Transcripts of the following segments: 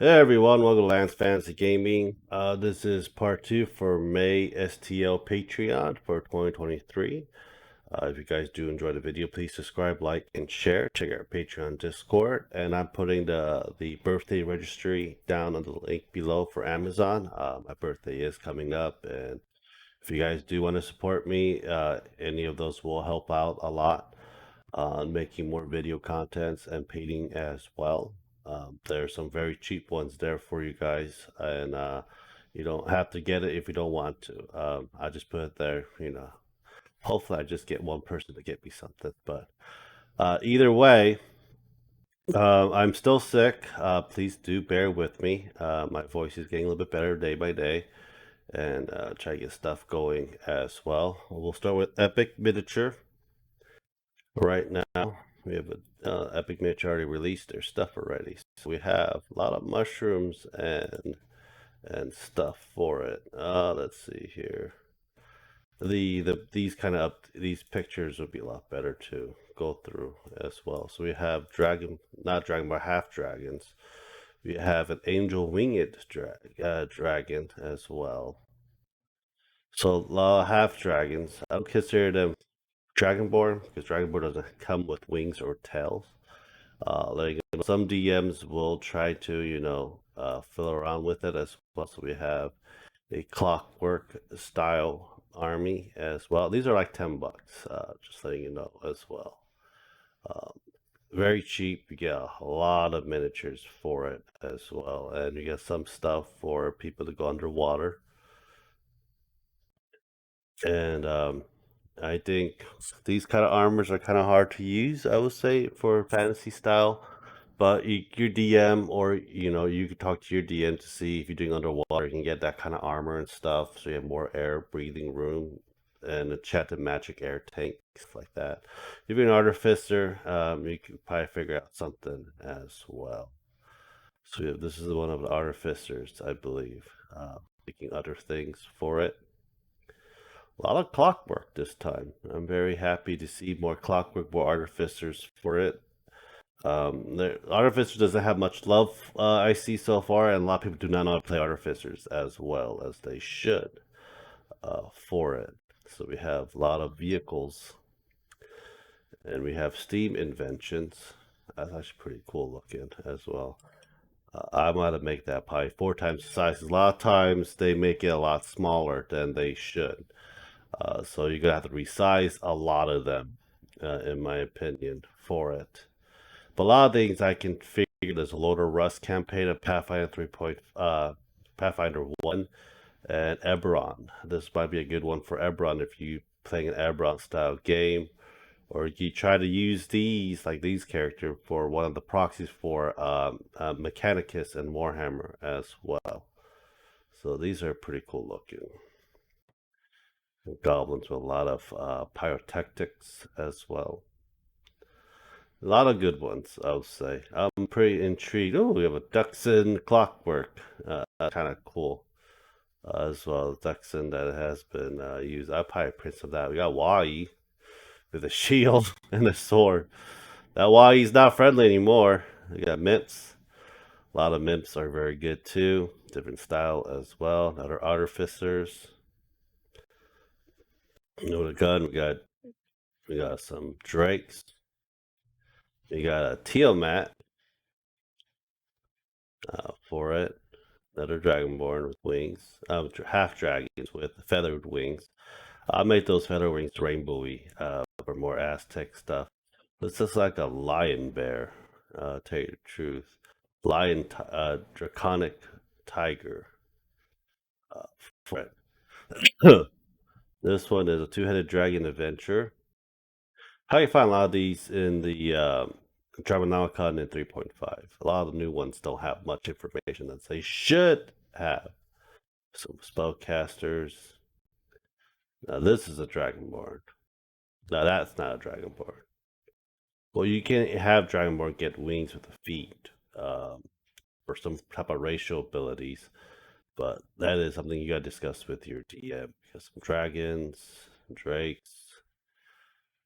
Hey everyone, welcome to Lance Fantasy Gaming. This is part two for May STL Patreon for 2023. If you guys do enjoy the video, please subscribe, like, and share. Check out our Patreon Discord, and I'm putting the birthday registry down on the link below for Amazon. My birthday is coming up, and if you guys do want to support me, any of those will help out a lot on making more video contents and painting as well. There's some very cheap ones there for you guys, and you don't have to get it if you don't want to. I just put it there, Hopefully, I just get one person to get me something. But either way, I'm still sick. Please do bear with me. My voice is getting a little bit better day by day, and try to get stuff going as well. We'll start with Epic Miniature. Right now, we have a Epic Mitch already released their stuff already. So we have a lot of mushrooms and stuff for it. Let's see here. These kind of these pictures would be a lot better to go through as well. So we have dragon, not dragon, but half dragons. We have an angel winged dragon as well. So a lot of half dragons. I don't consider them dragonborn because dragonborn doesn't come with wings or tails. Some DMs will try to, fill around with it as well. So we have a clockwork style army as well. These are like $10, just letting you know as well. Um, Very cheap. You get a lot of miniatures for it as well, and you get some stuff for people to go underwater. And I think these kind of armors are kind of hard to use, I would say, for fantasy style. But your DM, or you could talk to your DM to see if you're doing underwater, you can get that kind of armor and stuff, so you have more air breathing room and a chatted magic air tank, stuff like that. If you're an artificer, you can probably figure out something as well. So this is one of the artificers, I believe, making other things for it. A lot of clockwork this time. I'm very happy to see more clockwork, more artificers for it. The artificer doesn't have much love, I see so far, and a lot of people do not know how to play artificers as well as they should for it. So we have a lot of vehicles, and we have steam inventions. That's actually pretty cool looking as well. I might have make that probably 4 times the size. A lot of times they make it a lot smaller than they should. So you're gonna have to resize a lot of them, in my opinion, for it. But a lot of things I can figure. There's a Loader Rust campaign of Pathfinder 3. Pathfinder 1 and Eberron. This might be a good one for Eberron if you playing an Eberron style game, or you try to use these like these character for one of the proxies for Mechanicus and Warhammer as well. So these are pretty cool looking. Goblins with a lot of pyrotechnics as well. A lot of good ones, I would say. I'm pretty intrigued. Oh, we have a Duxon clockwork. Kind of cool as well. Duxon that has been used. I probably print some of that. We got Wai with a shield and a sword. That Wai's not friendly anymore. We got Mimps. A lot of Mimps are very good too. Different style as well. Other artificers. With a gun, we got some Drakes. We got a Tiamat for it. Another Dragonborn with wings. Half dragons with feathered wings. I made those feather wings rainbowy for more Aztec stuff. This is like a lion bear, tell you the truth. Draconic tiger. For it. This one is a two-headed dragon adventure. How you find a lot of these in the Dragonomicon in 3.5. A lot of the new ones don't have much information that they should have. Some spellcasters. Now this is a Dragonborn. Now that's not a Dragonborn. Well, you can have Dragonborn get wings with the feet, or some type of racial abilities, but that is something you gotta discuss with your DM. Because some dragons, drakes.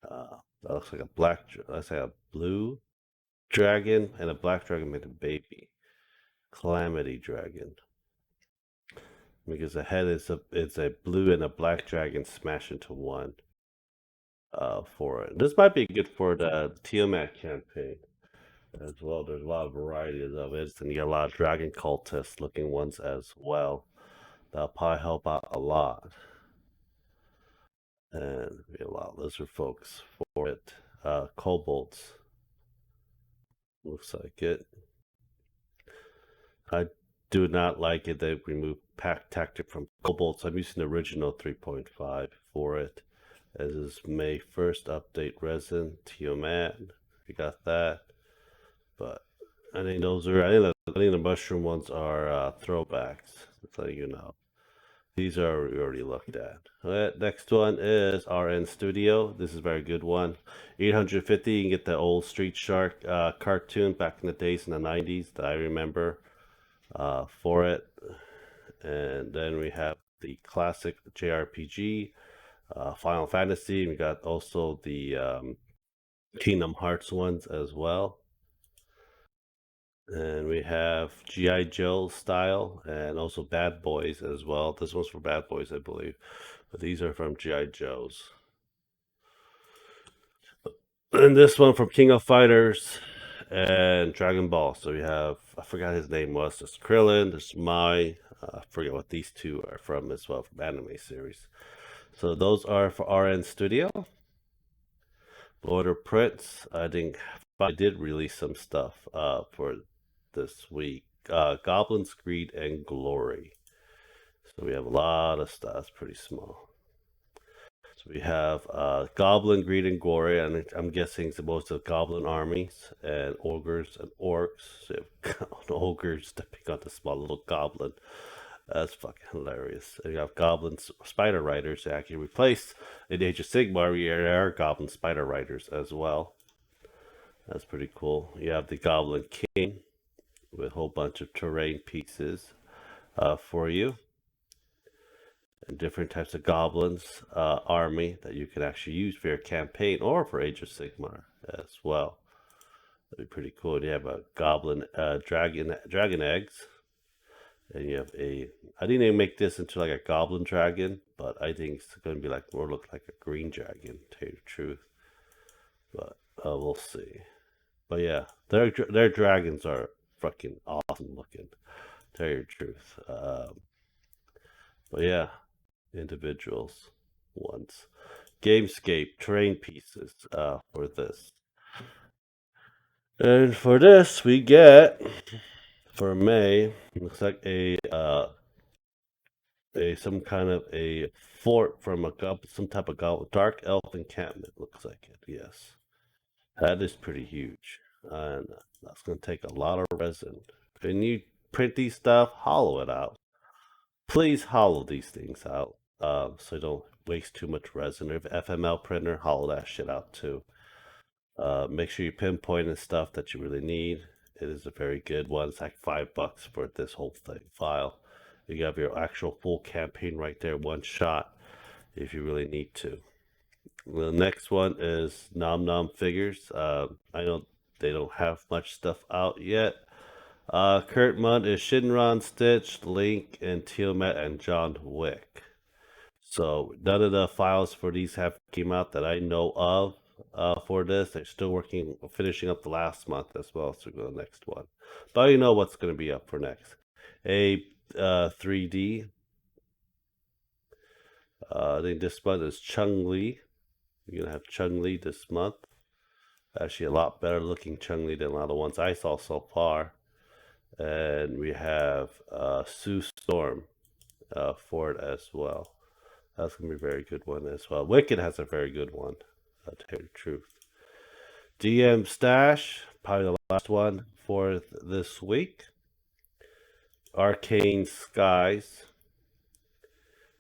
That looks like a let's say a blue dragon and a black dragon made a baby. Calamity Dragon. Because the head is a blue and a black dragon smashed into one. For it. This might be good for the Tiamat campaign as well. There's a lot of varieties of it, and you get a lot of dragon cultist looking ones as well. That'll probably help out a lot. And we have a lot of lizard folks for it. Kobolds. Looks like it. I do not like it. They removed pack tactic from kobolds. I'm using the original 3.5 for it. As is May 1st update resin, Tiamat. We got that. But I think those are, I think the mushroom ones are throwbacks. That's letting you know. These are we already looked at. Alright, next one is RN Studio. This is a very good one. 850, you can get the old Street Shark cartoon back in the days in the 90s that I remember for it. And then we have the classic JRPG, Final Fantasy. We got also the Kingdom Hearts ones as well. And we have G.I. Joe style and also Bad Boys as well. This one's for Bad Boys, I believe. But these are from G.I. Joe's. And this one from King of Fighters and Dragon Ball. So we have, I forgot his name was. There's Krillin, there's Mai. I forget what these two are from as well, from anime series. So those are for RN Studio. Border Prince, I think I did release some stuff for this week. Goblin's Greed and Glory. So we have a lot of stuff. It's pretty small. So we have Goblin Greed and Glory, and I'm guessing it's most of Goblin armies and ogres and orcs. So you have ogres stepping on the small little goblin. That's fucking hilarious. And you have Goblin Spider Riders that actually replace in Age of Sigmar. There are Goblin Spider Riders as well. That's pretty cool. You have the Goblin King with a whole bunch of terrain pieces for you. And different types of goblins army that you can actually use for your campaign or for Age of Sigmar as well. That'd be pretty cool. And you have a goblin dragon eggs. And you have I didn't even make this into like a goblin dragon, but I think it's going to be like more look like a green dragon, to tell you the truth. But we'll see. But yeah, their dragons are fucking awesome looking, to tell you the truth. But yeah, individuals ones. Gamescape terrain pieces for this. And for this we get for May, looks like a some kind of a fort from some type of dark elf encampment. Looks like it. Yes, that is pretty huge, and that's gonna take a lot of resin. When you print these stuff, hollow it out. Please hollow these things out, so you don't waste too much resin. If FML printer, hollow that shit out too. Make sure you pinpoint the stuff that you really need. It is a very good one. It's like $5 for this whole thing file. You have your actual full campaign right there, one shot, if you really need to. The next one is Nom Nom Figures. I know they don't have much stuff out yet. Kurt Mudd is Shinron, Stitch, Link, and Tiamat, and John Wick. So none of the files for these have came out that I know of for this. They're still finishing up the last month as well. So go to the next one. But you know what's going to be up for next. 3D. I think this month is Chung Li. You're gonna have Chung Li this month. Actually, a lot better looking Chung Li than a lot of the ones I saw so far. And we have Sue Storm for it as well. That's gonna be a very good one as well. Wicked has a very good one. To tell you the truth. DM Stash, probably the last one for this week. Arcane Skies.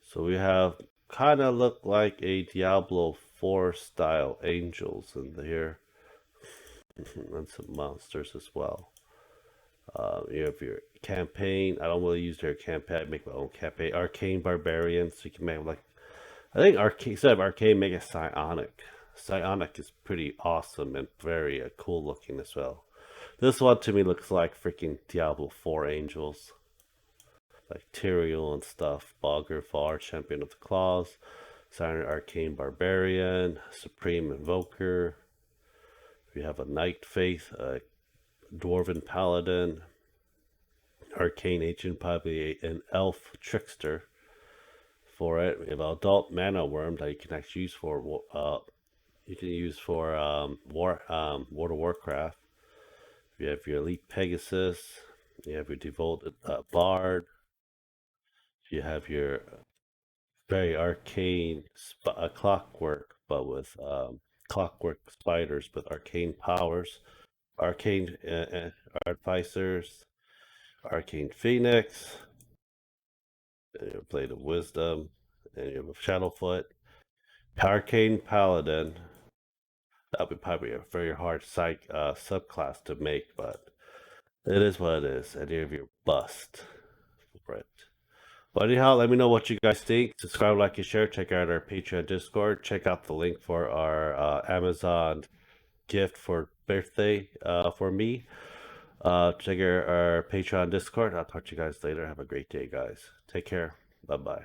So we have kind of look like a Diablo 4 style angels in here. And some monsters as well. You have your campaign. I don't really use their campaign. I make my own campaign. Arcane Barbarians. So you can make like, I think Arcane, instead of Arcane, make it Psionic. Psionic is pretty awesome and very cool looking as well. This one to me looks like freaking Diablo 4 angels. Like Tyrael and stuff. Bogger Var, Champion of the Claws. Siren Arcane Barbarian. Supreme Invoker. We have a Knight Faith, a Dwarven Paladin. Arcane Agent, probably an Elf Trickster for it. We have an Adult Mana Worm that you can actually use for World of Warcraft. You have your Elite Pegasus. You have your Devoted Bard. You have your very arcane clockwork, but with clockwork spiders with arcane powers. Arcane Advisors. Arcane Phoenix. And your Blade of Wisdom. And you have Shadowfoot. Arcane Paladin. That'll be probably a very hard subclass to make, but it is what it is. And you have your bust for it. But anyhow, let me know what you guys think. Subscribe, like, and share. Check out our Patreon Discord. Check out the link for our Amazon gift for birthday for me. Check out our Patreon Discord. I'll talk to you guys later. Have a great day, guys. Take care. Bye-bye.